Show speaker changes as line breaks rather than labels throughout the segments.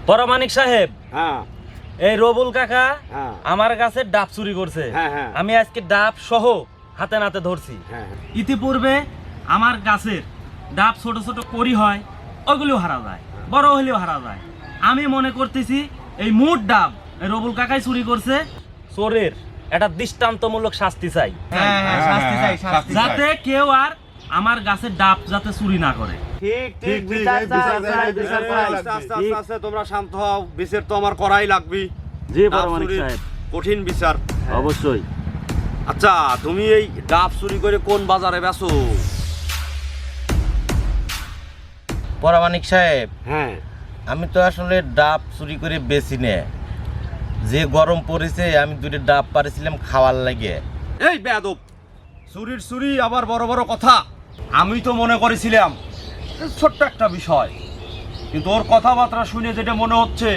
পরমানিক সাহেব,
হ্যাঁ
এই রবুল কাকা
হ্যাঁ
আমার কাছে ডাব চুরি করছে।
হ্যাঁ, হ্যাঁ।
আমি আজকে ডাব সহ হাতে নাতে ধরছি।
হ্যাঁ।
ইতিপূর্বে আমার গাছের ডাব ছোট ছোট করি হয়, ওগুলিও হারা যায়, বড় হলেও হারা যায়। আমি মনে করতেছি এই মোট ডাব এই রবুল কাকাই চুরি করছে। চোরের একটা দৃষ্টান্তমূলক শাস্তি চাই, যাতে কেউ আর আমার গাছের ডাব যাতে চুরি না করে।
ঠিক
ঠিক,
বিচার
এই বিচার
চাই,
চাই,
বিচার
বিচার
চাই।
লাগবে।
আস্তে আস্তে আস্তে তোমরা শান্ত হও, বিচার তো আমার করাই লাগবে।
জি
ডাব
পরমানিক
চুরির
সাহেব,
কঠিন বিচার।
অবশ্যই।
আচ্ছা, তুমি এই ডাব চুরি করে কোন বাজারে বেচো?
পরামানিক সাহেব,
হ্যাঁ
আমি তো আসলে ডাব চুরি করে বেশি নে। যে গরম পড়েছে আমি দুটো ডাব পারিছিলাম খাওয়ার লাগে।
এই বেয়াদব, চুরির চুরি আবার বড় বড় কথা। আমি তো মনে করেছিলাম ছোট্ট একটা বিষয়, কিন্তু ওর কথাবার্তা শুনে যেটা মনে হচ্ছে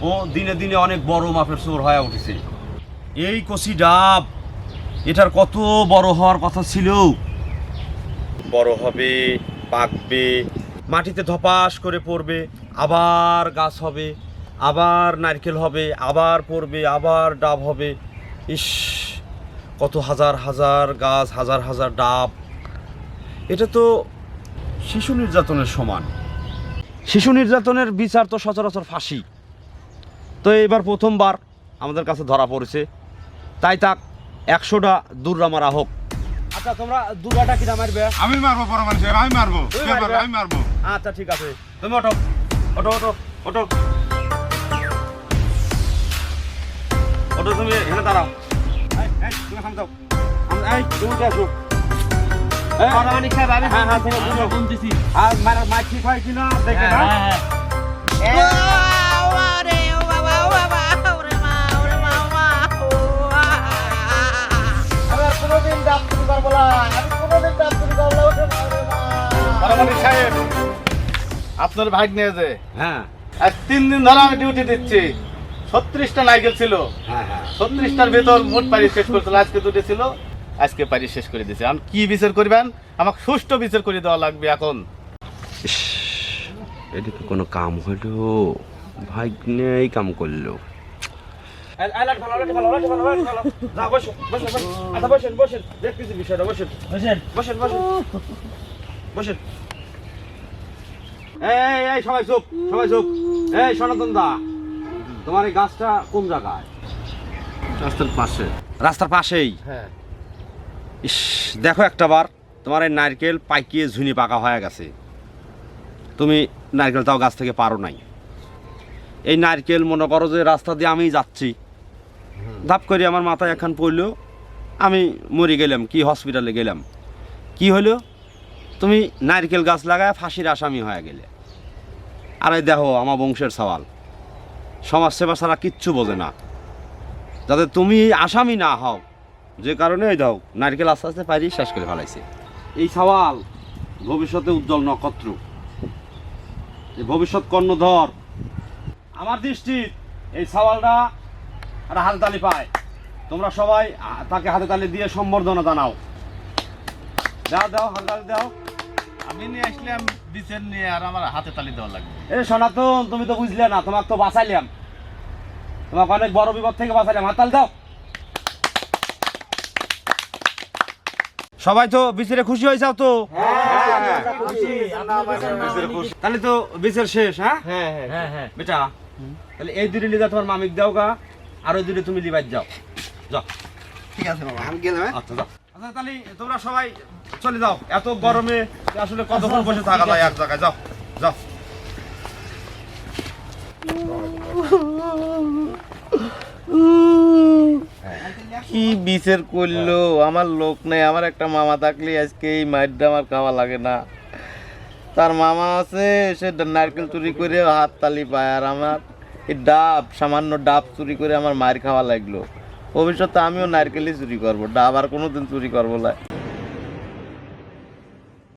ও দিনে দিনে অনেক বড় মাপের চোর হয়ে উঠেছে। এই কচি ডাব, এটার কত বড় হওয়ার কথা ছিল। বড় হবে, পাকবে, মাটিতে ধপাস করে পড়বে, আবার গাছ হবে, আবার নারকেল হবে, আবার পড়বে, আবার ডাব হবে। ইস, কত হাজার হাজার গাছ, হাজার হাজার ডাব। এটা তো শিশু নির্যাতনের সমান। শিশু নির্যাতনের বিচার তো সচরাচর ফাঁসি। তো এবার প্রথমবার আমাদের কাছে ধরা পড়েছে, তাই তাক 100টা দূররা মারা হোক। আচ্ছা, তোমরা দূরাটা কিনা মারবে?
আমি মারবো পরমানিক সাহেব, আমি মারবো।
তুমি
কে
মারবে?
মারবে? আমি মারবো।
আচ্ছা ঠিক আছে, তুমি ওঠো ওঠো ওঠো ওঠো ওঠো, তুমি এখানে দাঁড়াও। এই, তুমি থাম যাও। এই, তুমি উঠে আসো। এই,
পরমানিক সাহেব, আমি
হ্যাঁ, হ্যাঁ, তুমি
আমি
বুঝো।
শুনতেছি।
আর মার ঠিক হয় কিনা দেখে না।
হ্যাঁ, হ্যাঁ।
পরমানিক সাহেব, আপনার ভাগ নিয়ে যে
হ্যাঁ
আজ 3 দিন ধরে আমি ডিউটি দিচ্ছি। 36টা নাইকেল ছিল,
হ্যাঁ হ্যাঁ
36টার ভেতর মোট পারি শেষ করছিল। আজকে দুটো ছিল, আজকে পারি শেষ করে দিয়েছে। আমি কি বিচার করবেন? আমাকে সুষ্ঠু বিচার করে দেওয়া লাগবে এখন।
এদিকে কোনো কাম হলো, ভাই নেই কাম করলো। এই সবাই চুপ, সবাই চুপ। এই সনাতন দা, তোমার এই গাছটা কোন জায়গায়?
রাস্তার পাশে।
রাস্তার পাশেই?
হ্যাঁ।
ইস, দেখো একটা বার, তোমার এই নারকেল পাইকিয়ে ঝুনি পাকা হয়ে গেছে। তুমি নারকেলটাও গাছ থেকে পারো নাই। এই নারকেল মনে করো যে রাস্তা দিয়ে আমি যাচ্ছি, ধাপ করে আমার মাথায় একখান পড়লো, আমি মরে গেলাম, কি হসপিটালে গেলাম। কি হলো? তুমি নারকেল গাছ লাগায় ফাঁসির আসামি হয়ে গেলে। আর এই দেখো, আমার বংশের সওয়াল, সমাজসেবা ছাড়া কিচ্ছু বোঝে না। যাতে তুমি আসামি না হও, যে কারণে এই দাও নারকেল আস্তে আস্তে পারি শেষ করে ফেলাইছে। এই সওয়াল ভবিষ্যতে উজ্জ্বল নক্ষত্র, এই ভবিষ্যৎ কর্ণধর। আমার দৃষ্টি এই সওয়ালটা একটা হাতে তালি পায়। তোমরা সবাই তাকে হাতে তালি দিয়ে সম্বর্ধনা জানাও। দাও দাও, হাতে তালি দাও।
আমি নিয়ে আসলাম বিচার নিয়ে, আর আমার হাতে তালি দেওয়া লাগবে।
এ সনাতন, তুমি তো বুঝলে না, তোমাকে তো বাঁচাইলাম, তোমাকে অনেক বড় বিপদ থেকে বাঁচাইলাম। হাত তালি দাও। সবাই তো বিচারে খুশি হয়ে যাও তো? তাহলে তো বিচার শেষ। হ্যাঁ
হ্যাঁ, হ্যাঁ।
বেটা, তাহলে এই দুটো লিদা তোমার মামিক দাও গা, আর ওই দুটো তুমি লিবাই যাও। যাও,
ঠিক আছে বাবা, আমি গেলাম।
আচ্ছা যাও। আচ্ছা তাহলে তোমরা সবাই চলে যাও, এত গরমে আসলে কতক্ষণ বসে থাকা যায় এক জায়গায়। যাও যাও।
কি বিচার করলো? আমার লোক নেই। আমার একটা মামা থাকলে আজকে এই মাইরটা আমার খাওয়া লাগে না। তার মামা আছে, সে নারকেল চুরি করে হাত তালি পায়, আর আমার এই ডাব, সামান্য ডাব চুরি করে আমার মায়ের খাওয়া লাগলো। ভবিষ্যতে আমিও নারকেলই চুরি করবো, ডাব আর কোনোদিন চুরি করবো না।